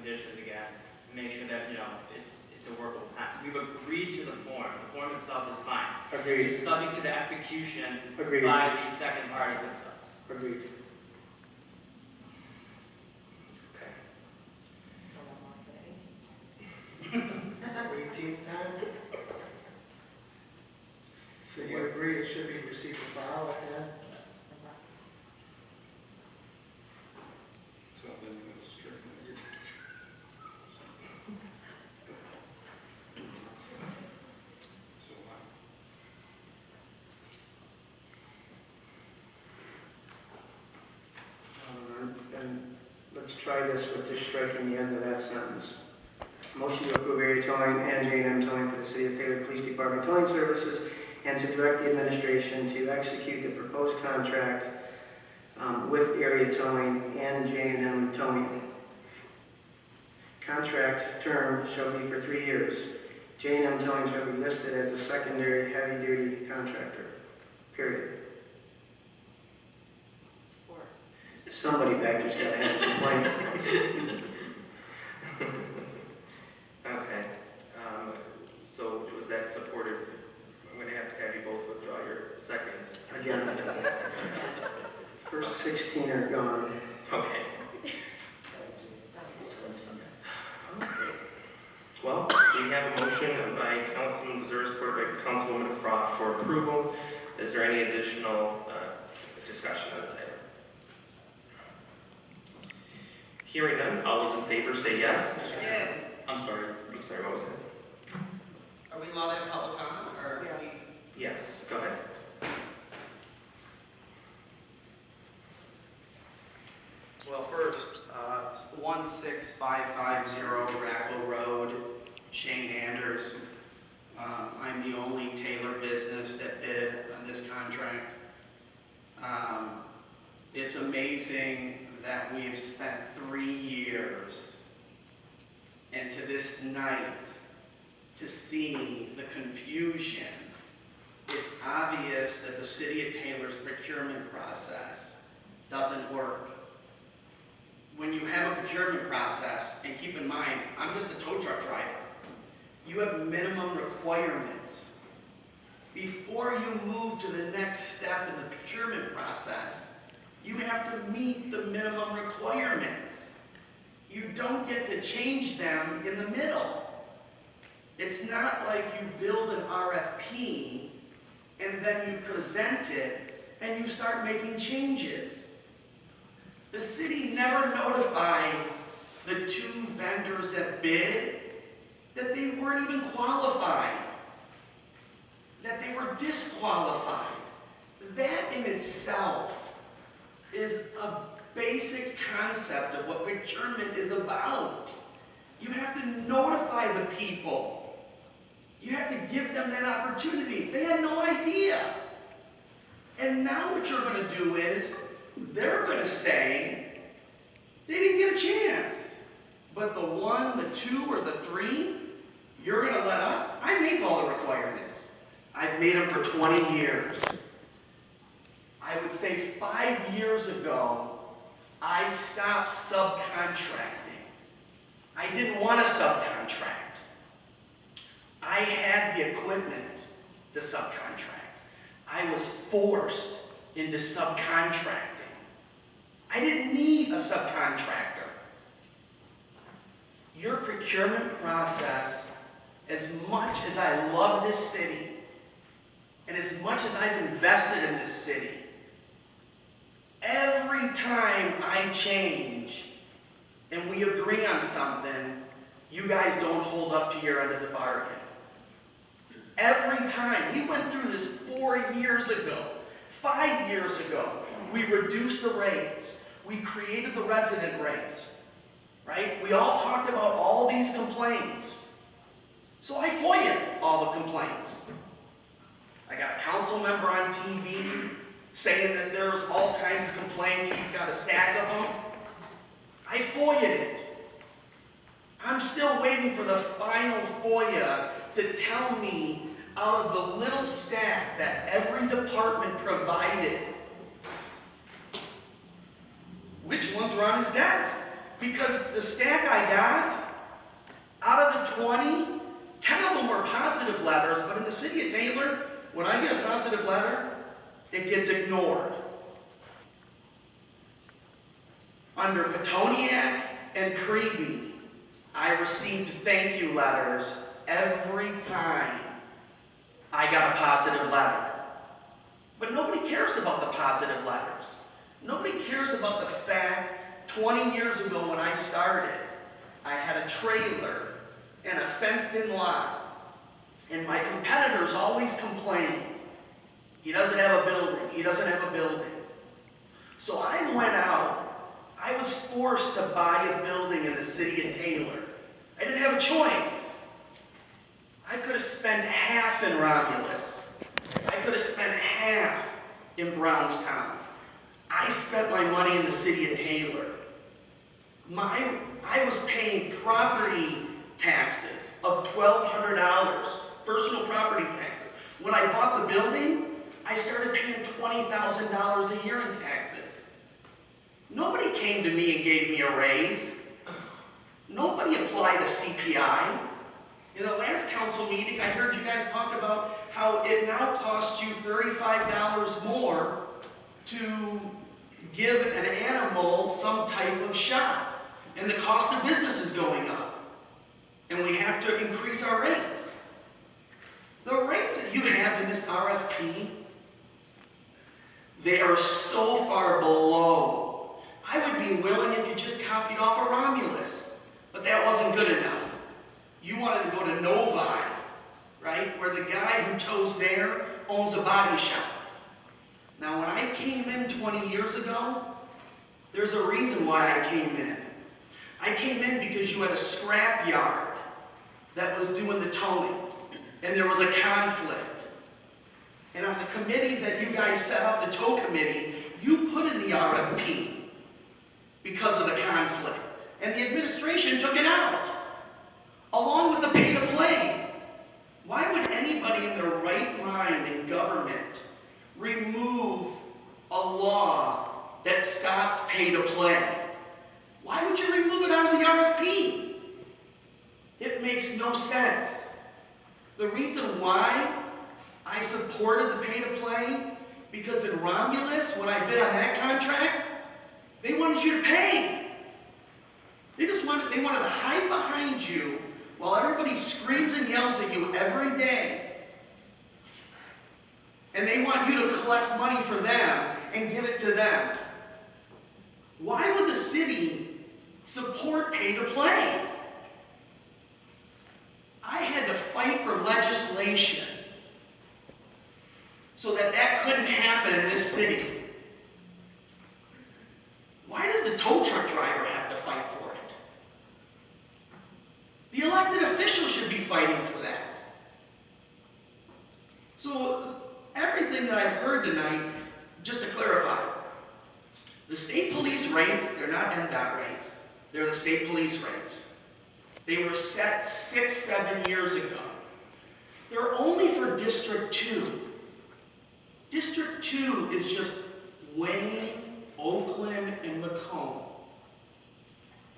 conditions again, and make sure that, it's a workable path. We've agreed to the form. The form itself is fine. Agreed. It's subject to the execution Agreed. by the second party themselves. Agreed. Okay. 18th time? So you agree it should be received for file again? So then you go straight. So And let's try this with just striking the end of that sentence. Motion to approve area towing and J&M towing for the City of Taylor Police Department towing services and to direct the administration to execute the proposed contract with area towing and J&M towing. Contract term shall be for 3 years. J&M towing shall be listed as a secondary heavy-duty contractor, period. Somebody back there's got to have a complaint. Okay, so was that supported? I'm going to have you both withdraw your second. Again, first 16 are gone. Okay. Well, we have a motion by Councilman Missouri, supported by Councilwoman Croft for approval. Is there any additional discussion on this item? Hearing none, all those in favor say yes. Yes. I'm sorry, what was it? Are we allowed to have public comment, or? Yes, go ahead. Well, first, 16550 Rackle Road, Shane Anders. I'm the only Taylor business that bid on this contract. It's amazing that we have spent 3 years and to this night to see the confusion. It's obvious that the City of Taylor's procurement process doesn't work. When you have a procurement process, and keep in mind, I'm just a tow truck driver, you have minimum requirements. Before you move to the next step in the procurement process, you have to meet the minimum requirements. You don't get to change them in the middle. It's not like you build an RFP and then you present it and you start making changes. The city never notified the 2 vendors that bid that they weren't even qualified, that they were disqualified. That in itself is a basic concept of what procurement is about. You have to notify the people. You have to give them that opportunity. They had no idea. And now what you're going to do is, they're going to say, they didn't get a chance. But the 1, the 2, or the 3, you're going to let us? I make all the requirements. I've made them for 20 years. I would say 5 years ago, I stopped subcontracting. I didn't want to subcontract. I had the equipment to subcontract. I was forced into subcontracting. I didn't need a subcontractor. Your procurement process, as much as I love this city, and as much as I've invested in this city, every time I change and we agree on something, you guys don't hold up to your end of the bargain. Every time. We went through this 4 years ago, 5 years ago. We reduced the rates. We created the resident rate, right? We all talked about all these complaints. So I FOIA'd all the complaints. I got a council member on TV saying that there's all kinds of complaints. He's got a stack of them. I FOIA'd it. I'm still waiting for the final FOIA to tell me out of the little stack that every department provided which ones were on his desk. Because the stack I got, out of the 20, 10 of them were positive letters, but in the city of Taylor, when I get a positive letter, it gets ignored. Under Petoniak and Creeby, I received thank you letters every time I got a positive letter. But nobody cares about the positive letters. Nobody cares about the fact 20 years ago when I started, I had a trailer and a fenced-in lot, and my competitors always complained, he doesn't have a building, he doesn't have a building. So I went out, I was forced to buy a building in the city of Taylor. I didn't have a choice. I could have spent half in Romulus. I could have spent half in Brownstown. I spent my money in the city of Taylor. I was paying property taxes of $1,200, personal property taxes. When I bought the building, I started paying $20,000 a year in taxes. Nobody came to me and gave me a raise. Nobody applied a CPI. In the last council meeting, I heard you guys talk about how it now costs you $35 more to give an animal some type of shot. And the cost of business is going up. And we have to increase our rates. The rates that you have in this RFP, they are so far below. I would be willing if you just copied off a Romulus, but that wasn't good enough. You wanted to go to Novi, right, where the guy who tows there owns a body shop. Now, when I came in 20 years ago, there's a reason why I came in. I came in because you had a scrap yard that was doing the towing, and there was a conflict. And on the committees that you guys set up, the tow committee, you put in the RFP because of the conflict. And the administration took it out, along with the pay-to-play. Why would anybody in their right mind in government remove a law that stops pay-to-play? Why would you remove it out of the RFP? It makes no sense. The reason why I supported the pay-to-play, because in Romulus, when I bid on that contract, they wanted you to pay. They wanted to hide behind you while everybody screams and yells at you every day. And they want you to collect money for them and give it to them. Why would the city support pay-to-play? I had to fight for legislation so that that couldn't happen in this city. Why does the tow truck driver have to fight for it? The elected officials should be fighting for that. So everything that I've heard tonight, just to clarify, the state police rates, they're not MDOT rates. They're the state police rates. They were set 6-7 years ago. They're only for District 2. District 2 is just Wayne, Oakland, and Macomb.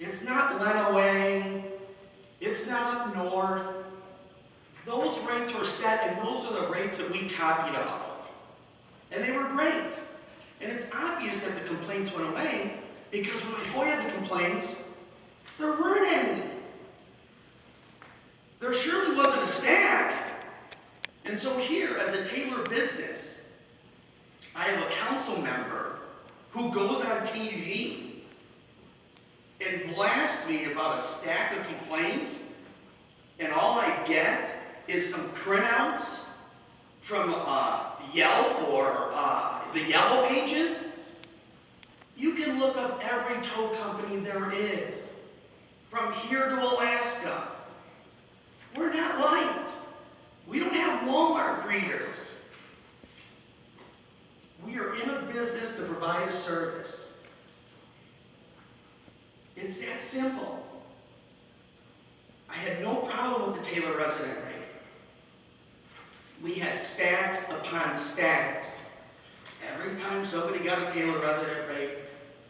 It's not Lenawee. It's not up north. Those rates were set, and those are the rates that we copied off of. And they were great. And it's obvious that the complaints went away, because when we FOIA'd the complaints, there weren't any. There surely wasn't a stack. And so here, as a Taylor business, I have a council member who goes on TV and blasts me about a stack of complaints, and all I get is some printouts from Yelp or the Yellow Pages. You can look up every tow company there is, from here to Alaska. We're not liked. We don't have Walmart greeters. We are in a business to provide a service. It's that simple. I had no problem with the Taylor resident rate. We had stacks upon stacks. Every time somebody got a Taylor resident rate,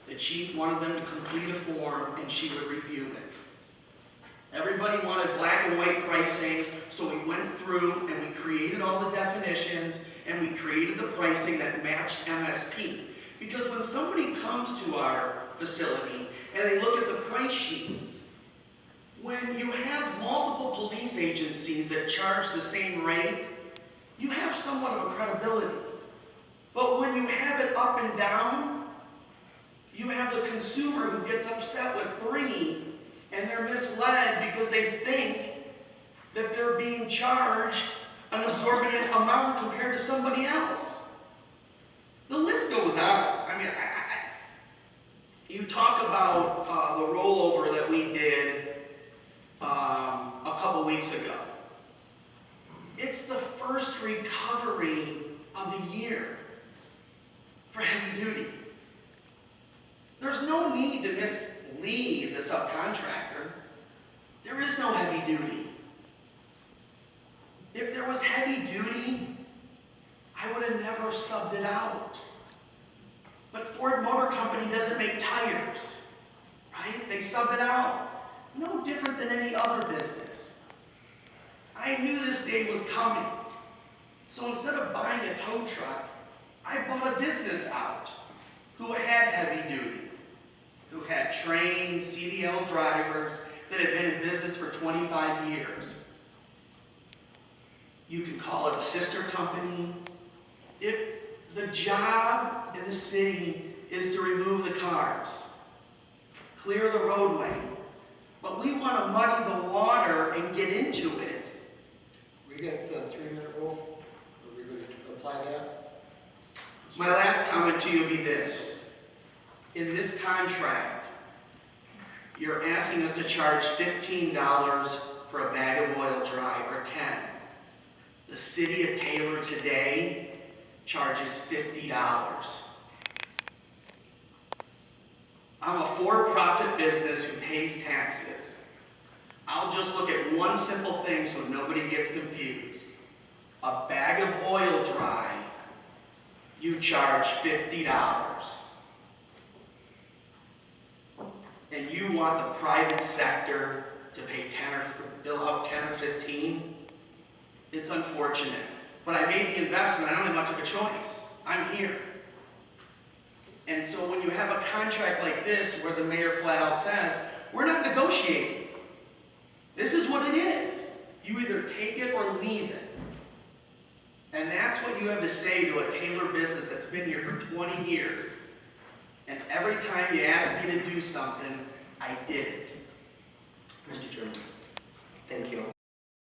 The chief wanted them to complete a form and she would review it. Everybody wanted black and white pricing, so we went through and we created all the definitions and we created the pricing that matched MSP. Because when somebody comes to our facility and they look at the price sheets, when you have multiple police agencies that charge the same rate, you have somewhat of a credibility. But when you have it up and down, you have the consumer who gets upset with 3 and they're misled because they think that they're being charged an exorbitant amount compared to somebody else. The list goes on. I mean, you talk about the rollover that we did a couple weeks ago. It's the first recovery of the year for heavy duty. There's no need to mislead the subcontractor. There is no heavy duty. If there was heavy duty, I would have never subbed it out. But Ford Motor Company doesn't make tires, right? They sub it out. No different than any other business. I knew this day was coming. So instead of buying a tow truck, I bought a business out who had heavy duty, who had trained CDL drivers that had been in business for 25 years. You can call it a sister company. If the job in the city is to remove the cars, clear the roadway, but we want to muddy the water and get into it. We get the 3-minute rule, are we going to apply that? My last comment to you will be this. In this contract, you're asking us to charge $15 for a bag of oil dry, or 10. The city of Taylor today charges $50. I'm a for-profit business who pays taxes. I'll just look at one simple thing so nobody gets confused. A bag of oil dry, you charge $50. And you want the private sector to pay 10 or bill out 10 or 15? It's unfortunate. But I made the investment, I don't have much of a choice. I'm here. And so when you have a contract like this where the mayor flat out says, we're not negotiating. This is what it is. You either take it or leave it. And that's what you have to say to a Taylor business that's been here for 20 years. And every time you ask me to do something, I did it. Mr. Chairman, thank you.